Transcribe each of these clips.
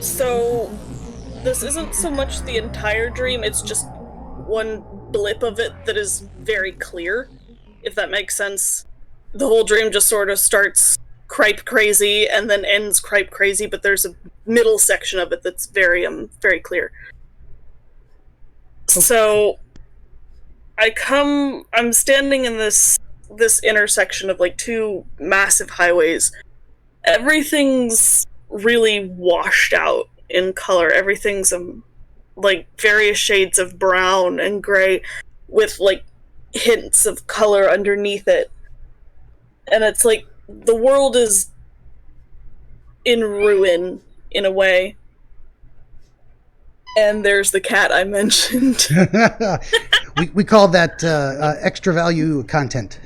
So, this isn't so much the entire dream, it's just one blip of it that is very clear, if that makes sense. The whole dream just sort of starts cripe crazy and then ends cripe crazy, but there's a middle section of it that's very clear. Okay. So, I'm standing in this intersection of like two massive highways. Everything's really washed out in color. Everything's like various shades of brown and gray with like hints of color underneath it. And it's like the world is in ruin in a way. And there's the cat I mentioned. we call that extra value content.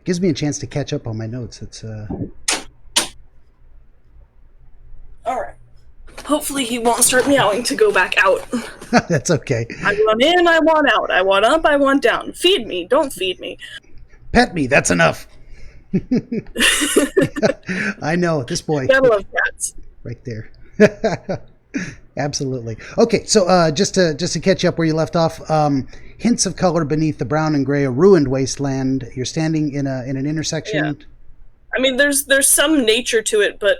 Gives me a chance to catch up on my notes. It's all right. Hopefully he won't start meowing to go back out. That's okay. I want in, I want out. I want up, I want down. Feed me, don't feed me. Pet me, that's enough. I know, this boy. I love cats. Right there. Absolutely. Okay, so just to catch you up where you left off, hints of color beneath the brown and gray, a ruined wasteland. You're standing in an intersection. Yeah. I mean, there's some nature to it, but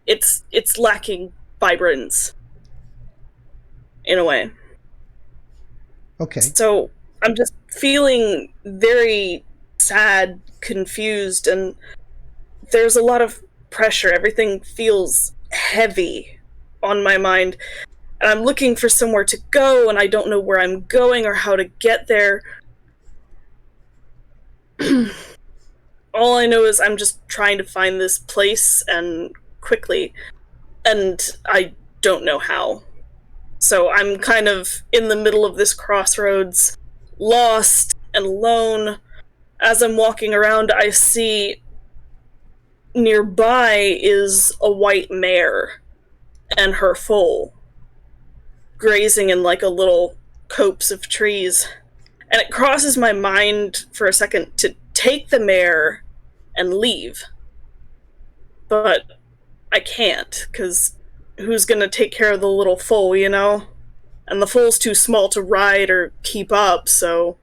it's lacking vibrance in a way. Okay. So I'm just feeling very sad, confused, and there's a lot of pressure. Everything feels heavy on my mind. And I'm looking for somewhere to go, and I don't know where I'm going or how to get there. All I know is I'm just trying to find this place, and quickly, and I don't know how. So I'm kind of in the middle of this crossroads, lost and alone. As I'm walking around, I see nearby is a white mare and her foal grazing in like a little copse of trees. And it crosses my mind for a second to take the mare and leave. But I can't, because who's going to take care of the little foal, you know? And the foal's too small to ride or keep up, so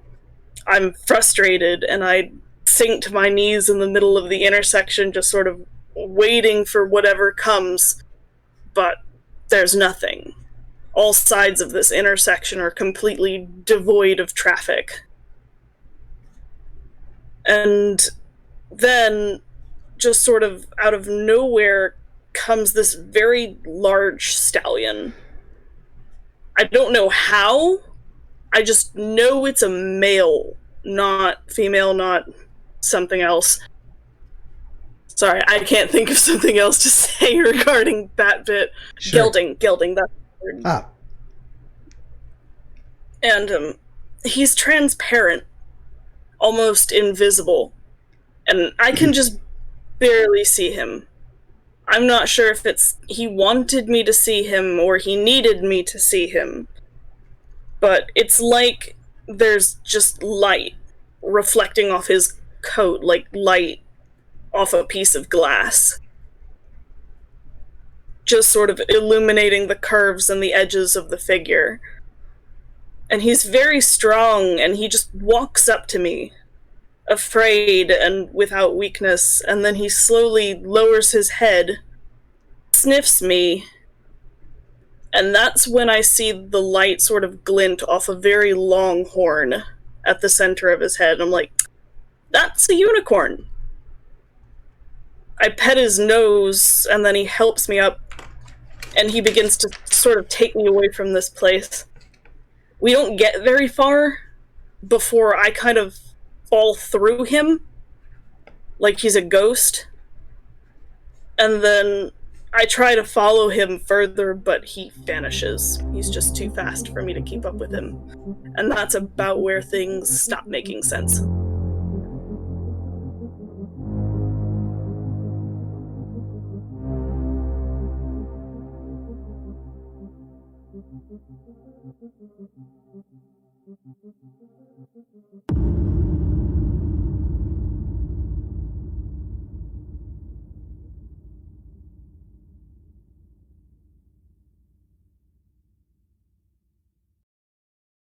I'm frustrated, and I sink to my knees in the middle of the intersection, just sort of waiting for whatever comes. But there's nothing. All sides of this intersection are completely devoid of traffic. And then, just sort of out of nowhere, comes this very large stallion. I don't know how. I just know it's a male, not female, not something else. Sorry, I can't think of something else to say regarding that bit. Sure. Gelding, that's the word. Ah. And he's transparent, almost invisible, and I can just barely see him. I'm not sure if it's he wanted me to see him or he needed me to see him, but it's like there's just light reflecting off his coat, like light off a piece of glass. Just sort of illuminating the curves and the edges of the figure. And he's very strong, and he just walks up to me, afraid and without weakness, and then he slowly lowers his head, sniffs me, and that's when I see the light sort of glint off a very long horn at the center of his head. I'm like, that's a unicorn. I pet his nose, and then he helps me up, and he begins to sort of take me away from this place. We don't get very far before I kind of fall through him, like he's a ghost. And then I try to follow him further, but he vanishes. He's just too fast for me to keep up with him. And that's about where things stop making sense.